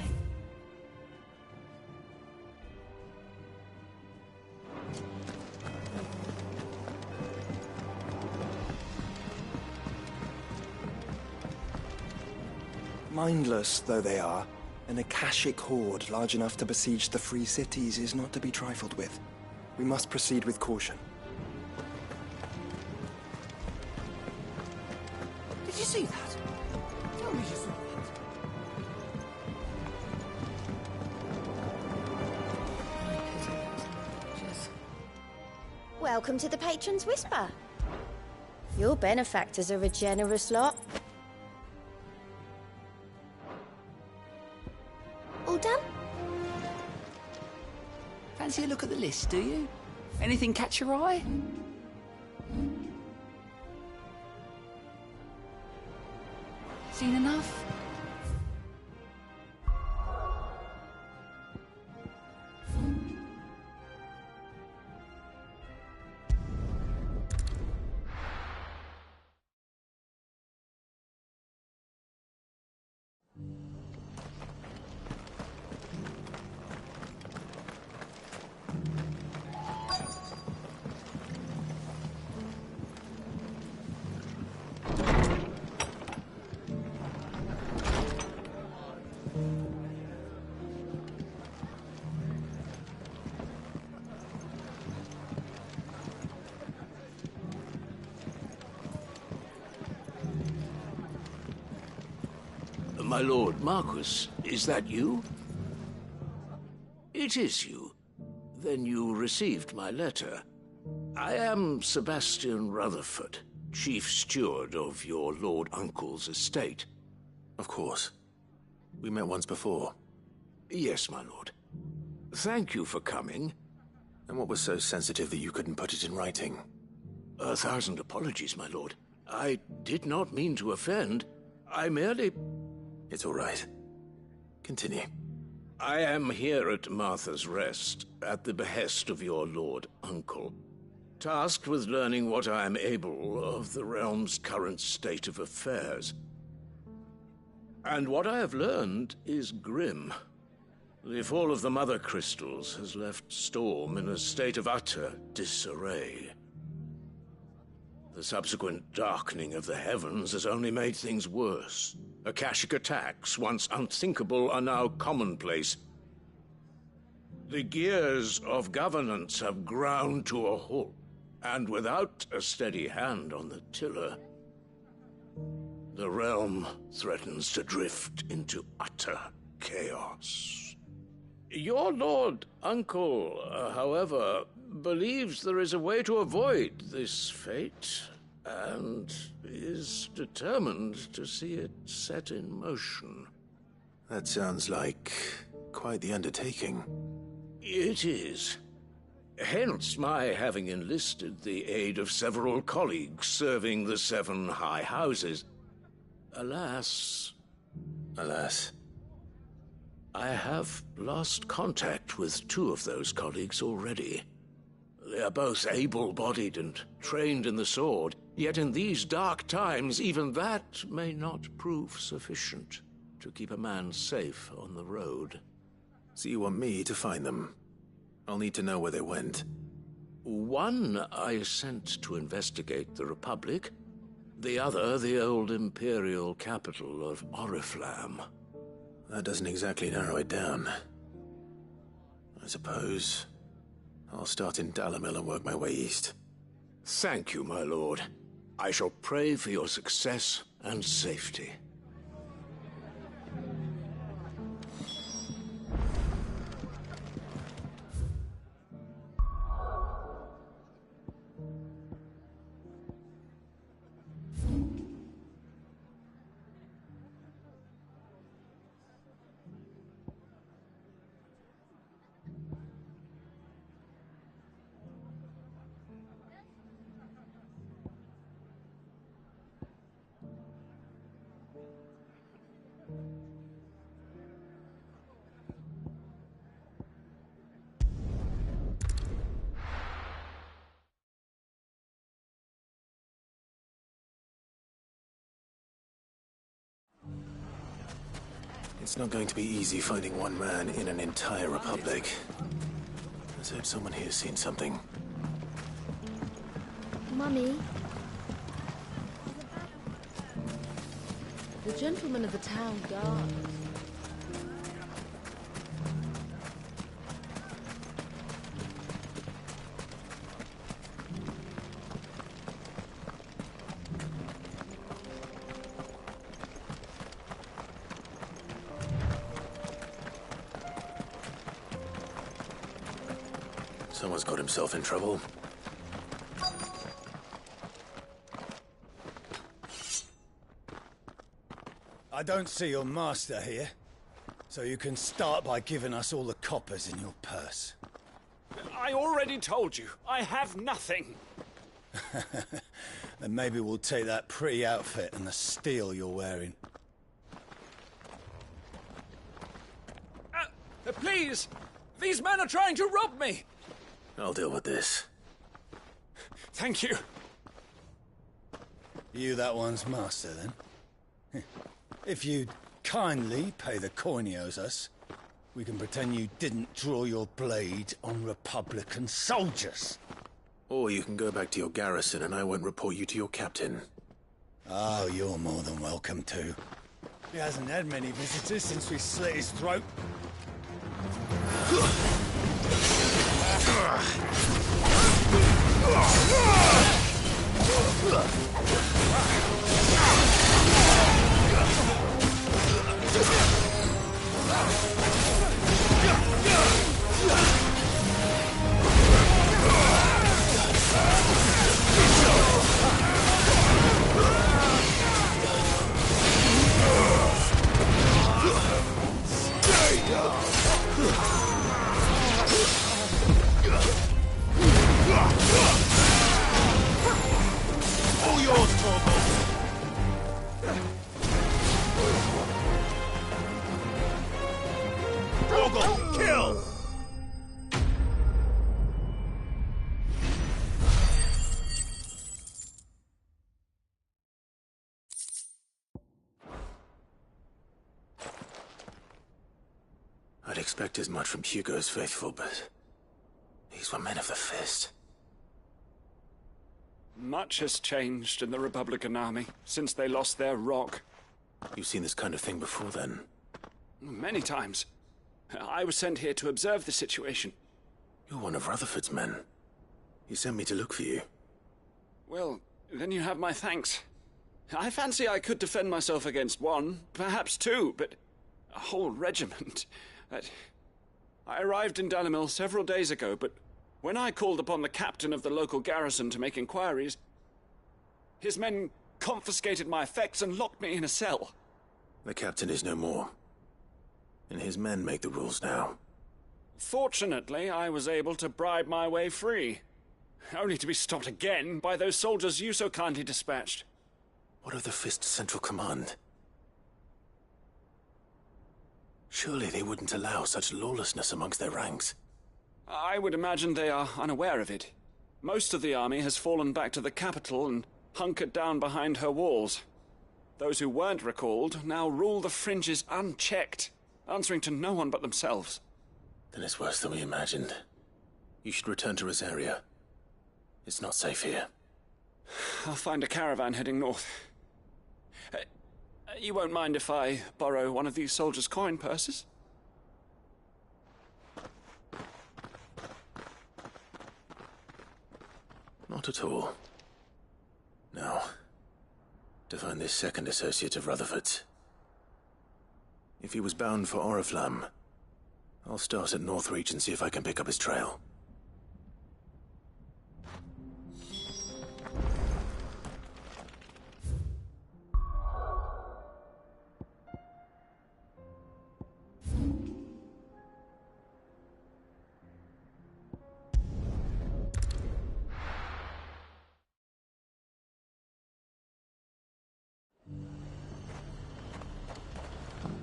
Mindless though they are, an Akashic horde large enough to besiege the free cities is not to be trifled with. We must proceed with caution. Did you see that? Tell me you saw that. Welcome to the Patron's Whisper. Your benefactors are a generous lot. All done? Fancy a look at the list, do you? Anything catch your eye? Seen enough? My lord Marquis, is that you? It is you. Then you received my letter. I am Sebastian Rutherford, Chief Steward of your Lord Uncle's estate. Of course. We met once before. Yes, my lord. Thank you for coming. And what was so sensitive that you couldn't put it in writing? 1,000 apologies, my lord. I did not mean to offend. I merely... It's all right. Continue. I am here at Martha's Rest, at the behest of your Lord Uncle, tasked with learning what I am able of the realm's current state of affairs. And what I have learned is grim. The fall of the Mother Crystals has left Storm in a state of utter disarray. The subsequent darkening of the heavens has only made things worse. Akashic attacks, once unthinkable, are now commonplace. The gears of governance have ground to a halt, and without a steady hand on the tiller, the realm threatens to drift into utter chaos. Your Lord Uncle, however, believes there is a way to avoid this fate, and is determined to see it set in motion. That sounds like quite the undertaking. It is. Hence my having enlisted the aid of several colleagues serving the 7 high houses. Alas, I have lost contact with 2 of those colleagues already. They are both able-bodied and trained in the sword, yet in these dark times even that may not prove sufficient to keep a man safe on the road. So you want me to find them? I'll need to know where they went. One I sent to investigate the Republic, the other the old Imperial capital of Oriflamme. That doesn't exactly narrow it down. I suppose I'll start in Dalimil and work my way east. Thank you, my lord. I shall pray for your success and safety. It's not going to be easy finding one man in an entire republic. Let's hope someone here's seen something. Mummy? The gentleman of the town guard. Someone's got himself in trouble. I don't see your master here, so you can start by giving us all the coppers in your purse. I already told you, I have nothing. Then maybe we'll take that pretty outfit and the steel you're wearing. Please! These men are trying to rob me! I'll deal with this. Thank you. You that one's master, then? If you'd kindly pay the coin he owes us, we can pretend you didn't draw your blade on Republican soldiers. Or you can go back to your garrison and I won't report you to your captain. Oh, you're more than welcome to. He hasn't had many visitors since we slit his throat. I'd expect as much from Hugo's faithful, but these were men of the fist. Much has changed in the Republican army since they lost their rock. You've seen this kind of thing before, then? Many times. I was sent here to observe the situation. You're one of Rutherford's men. He sent me to look for you. Well, then you have my thanks. I fancy I could defend myself against one, perhaps two, but a whole regiment. I arrived in Dalimil several days ago, but when I called upon the captain of the local garrison to make inquiries, his men confiscated my effects and locked me in a cell. The captain is no more, and his men make the rules now. Fortunately, I was able to bribe my way free, only to be stopped again by those soldiers you so kindly dispatched. What of the Fist's Central Command? Surely they wouldn't allow such lawlessness amongst their ranks. I would imagine they are unaware of it. Most of the army has fallen back to the capital and hunkered down behind her walls. Those who weren't recalled now rule the fringes unchecked, answering to no one but themselves. Then it's worse than we imagined. You should return to Rosaria. It's not safe here. I'll find a caravan heading north. You won't mind if I borrow one of these soldiers' coin purses? Not at all. Now, to find this second associate of Rutherford's. If he was bound for Oriflamme, I'll start at Northreach and see if I can pick up his trail.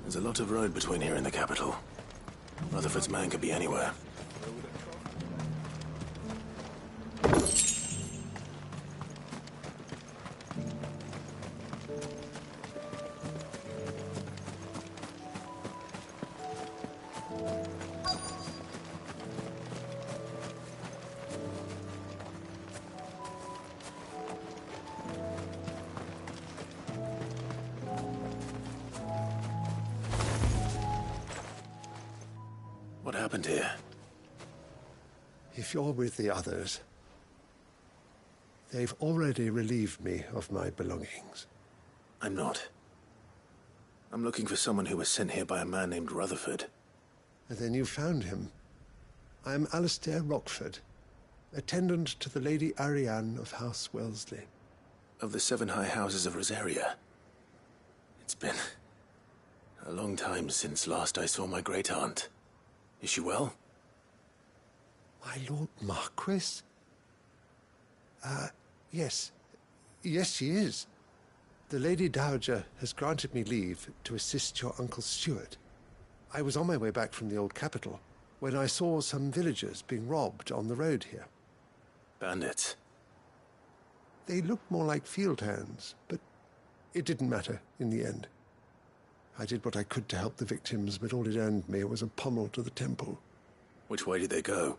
There's a lot of road between here and the capital. Rutherford's man could be anywhere. What happened here? If you're with the others, they've already relieved me of my belongings. I'm not. I'm looking for someone who was sent here by a man named Rutherford. And then you found him. I am Alistair Rockford, attendant to the Lady Ariane of House Wellesley. Of the 7 high houses of Rosaria. It's been a long time since last I saw my great-aunt. Is she well? My Lord Marquis? Yes. Yes, she is. The Lady Dowager has granted me leave to assist your Uncle Stuart. I was on my way back from the old capital when I saw some villagers being robbed on the road here. Bandits? They looked more like field hands, but it didn't matter in the end. I did what I could to help the victims, but all it earned me was a pommel to the temple. Which way did they go?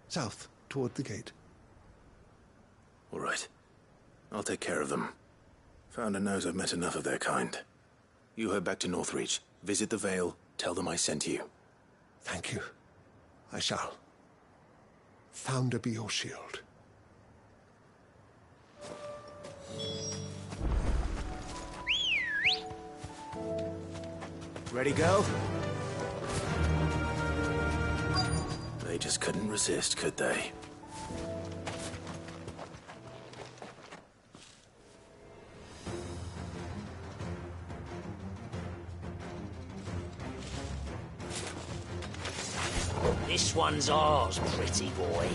South, toward the gate. All right. I'll take care of them. Founder knows I've met enough of their kind. You head back to Northreach, visit the Vale, tell them I sent you. Thank you. I shall. Founder be your shield. Ready, go? They just couldn't resist, could they? This one's ours, pretty boy.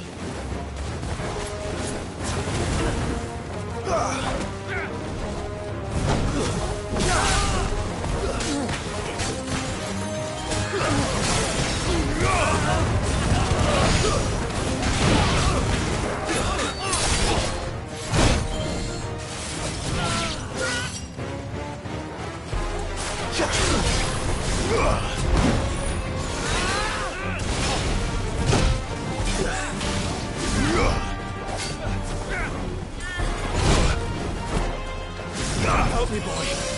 Help me, boy.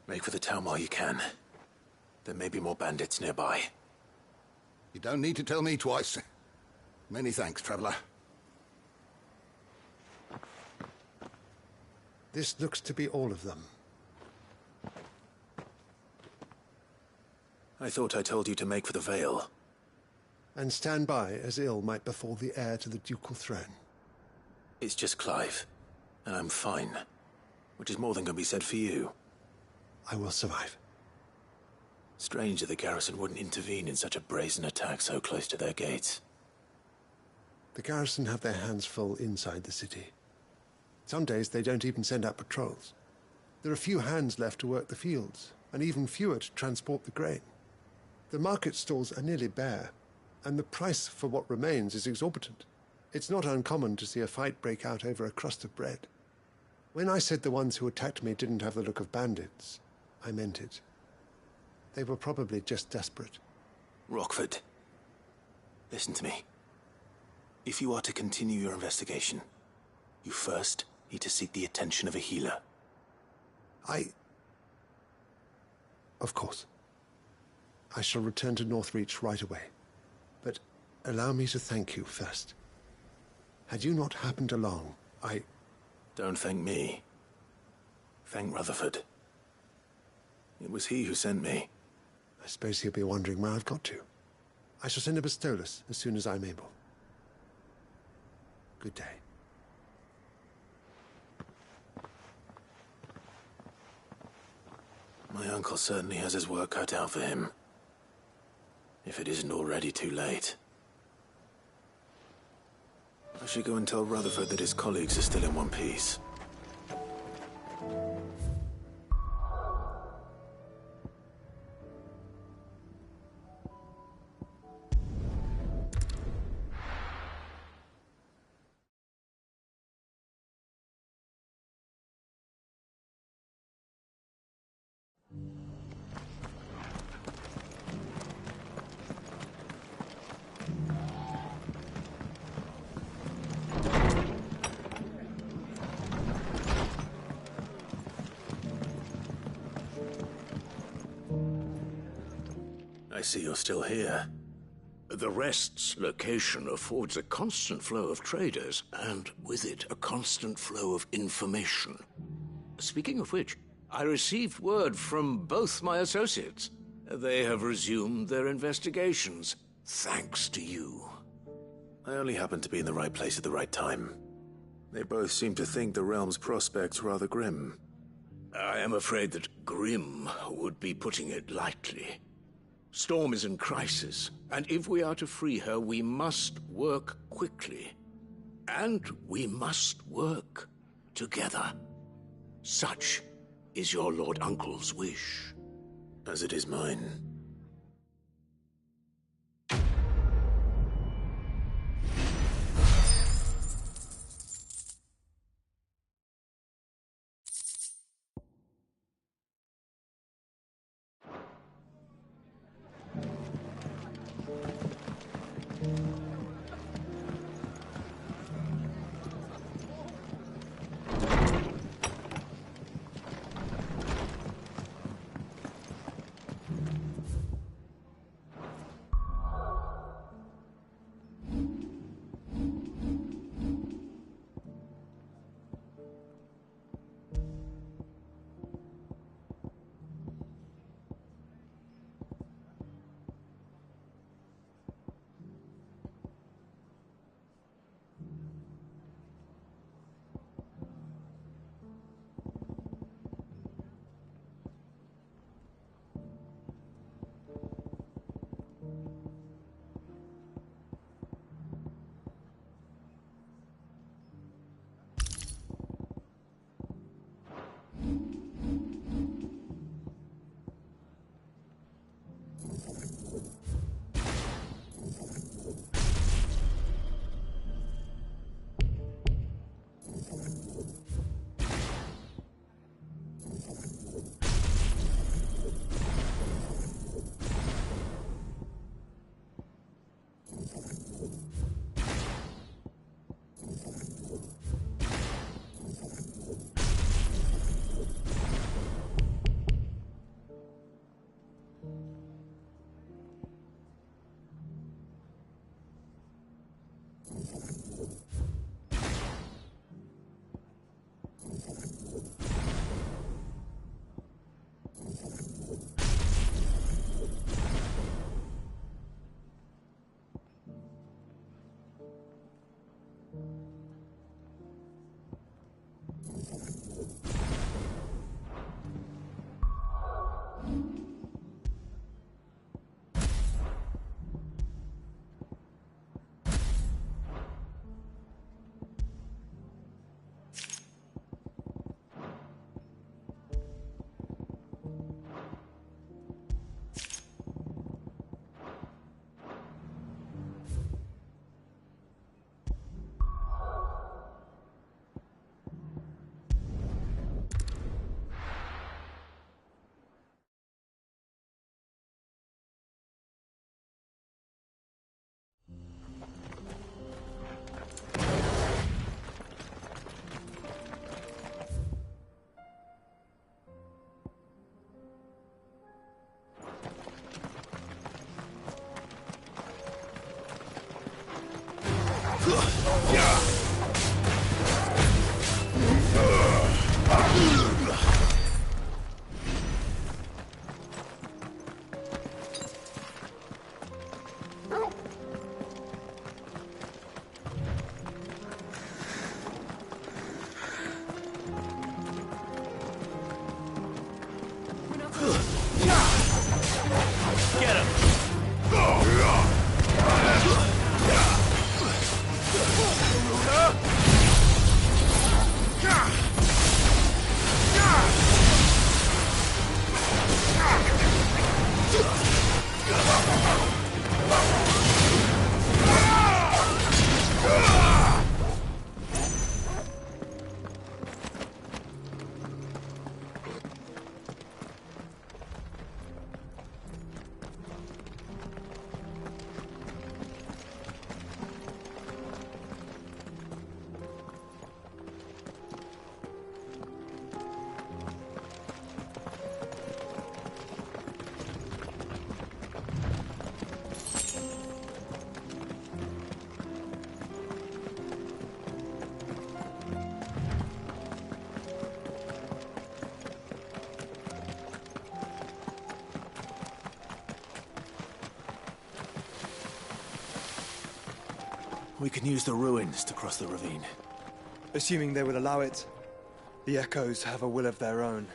Make for the town while you can. There may be more bandits nearby. You don't need to tell me twice. Many thanks, traveler. This looks to be all of them. I thought I told you to make for the Vale. And stand by as ill might befall the heir to the ducal throne. It's just Clive, and I'm fine. Which is more than can be said for you. I will survive. Strange that the garrison wouldn't intervene in such a brazen attack so close to their gates. The garrison have their hands full inside the city. Some days they don't even send out patrols. There are few hands left to work the fields, and even fewer to transport the grain. The market stalls are nearly bare, and the price for what remains is exorbitant. It's not uncommon to see a fight break out over a crust of bread. When I said the ones who attacked me didn't have the look of bandits, I meant it. They were probably just desperate. Rockford, listen to me. If you are to continue your investigation, you first need to seek the attention of a healer. Of course. I shall return to Northreach right away. But allow me to thank you first. Had you not happened along, Don't thank me. Thank Rutherford. It was he who sent me. I suppose he'll be wondering where I've got to. I shall send a Bastolus as soon as I'm able. Good day. My uncle certainly has his work cut out for him. If it isn't already too late. I should go and tell Rutherford that his colleagues are still in one piece. I see you're still here. The Rest's location affords a constant flow of traders, and with it, a constant flow of information. Speaking of which, I received word from both my associates. They have resumed their investigations, thanks to you. I only happened to be in the right place at the right time. They both seem to think the realm's prospects rather grim. I am afraid that grim would be putting it lightly. Storm is in crisis, and if we are to free her, we must work quickly. And we must work together. Such is your Lord Uncle's wish. As it is mine. We can use the ruins to cross the ravine. Assuming they will allow it. The Echoes have a will of their own.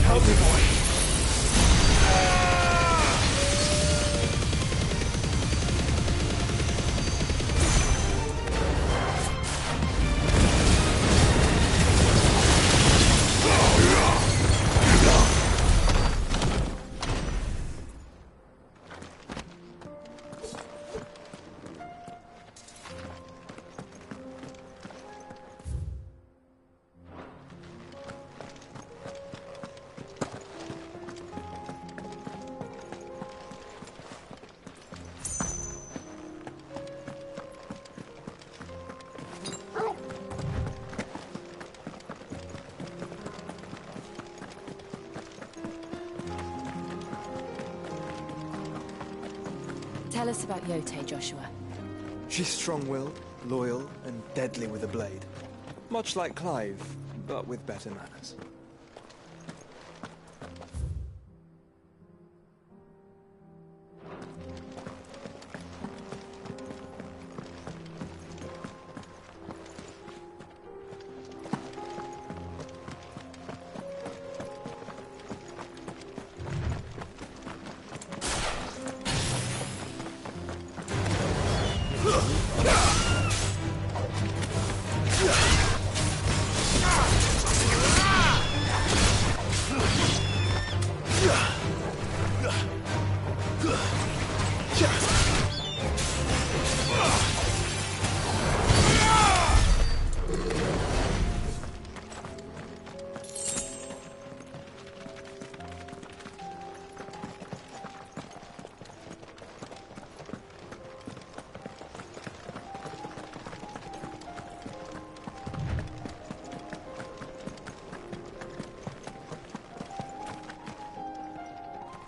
Help me, boy. Tell us about Yote, Joshua. She's strong-willed, loyal, and deadly with a blade. Much like Clive, but with better manners.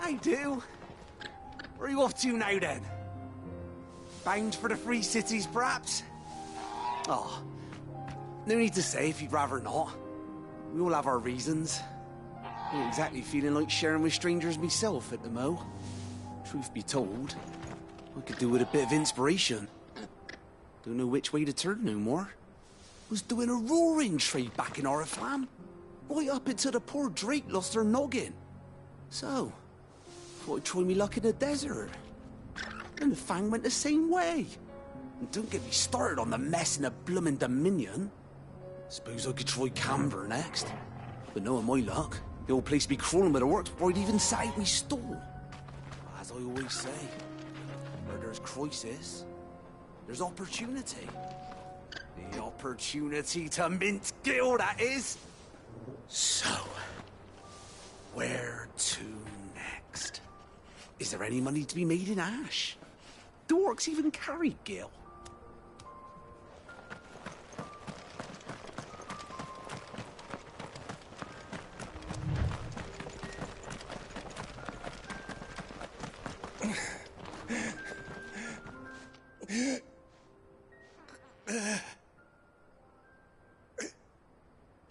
I do. Where are you off to now, then? Bound for the Free Cities, perhaps? Oh, no need to say if you'd rather not. We all have our reasons. I ain't exactly feeling like sharing with strangers myself at the mo. Truth be told, I could do with a bit of inspiration. Don't know which way to turn no more. Was doing a roaring trade back in Oriflamme. Right up until the poor Drake lost her noggin. So, thought I'd try me luck in the desert. And the Fang went the same way. And don't get me started on the mess in the bloomin' Dominion. Suppose I could try Canberra next. But knowing my luck, the old place be crawling with the works before I'd even sat out me stall. As I always say, where there's crisis, there's opportunity. The opportunity to mint Gil, that is. So, where to next? Is there any money to be made in Ash? Do orcs even carry Gil?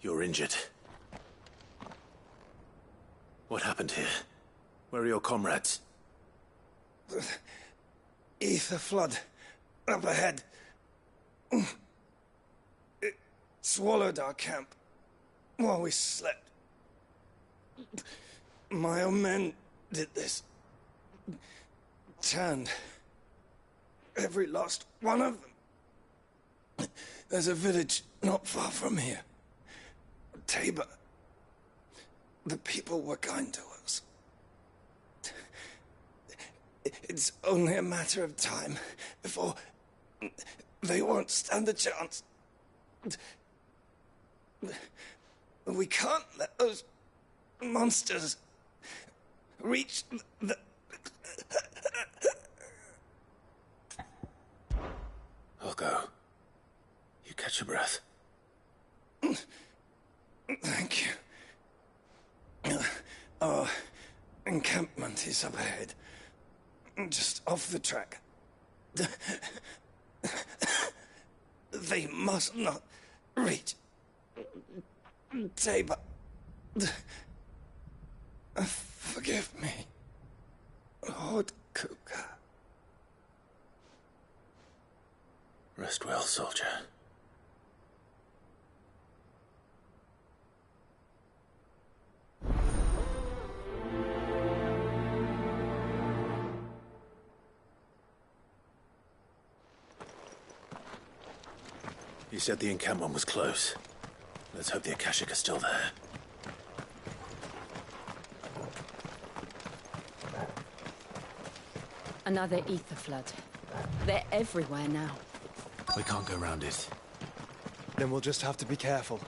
You're injured. What happened here? Where are your comrades? Ether flood. Up ahead. It swallowed our camp while we slept. My own men did this. Turned every last one of them. There's a village not far from here. Tabor. The people were kind to us. It's only a matter of time before they won't stand a chance. We can't let those monsters reach the... I'll go. You catch your breath. Thank you. Our encampment is up ahead. Just off the track. They must not reach Tabor. Forgive me, Lord Kuka. Rest well, soldier. He said the encampment was close. Let's hope the Akashic are still there. Another ether flood. They're everywhere now. We can't go round it. Then we'll just have to be careful.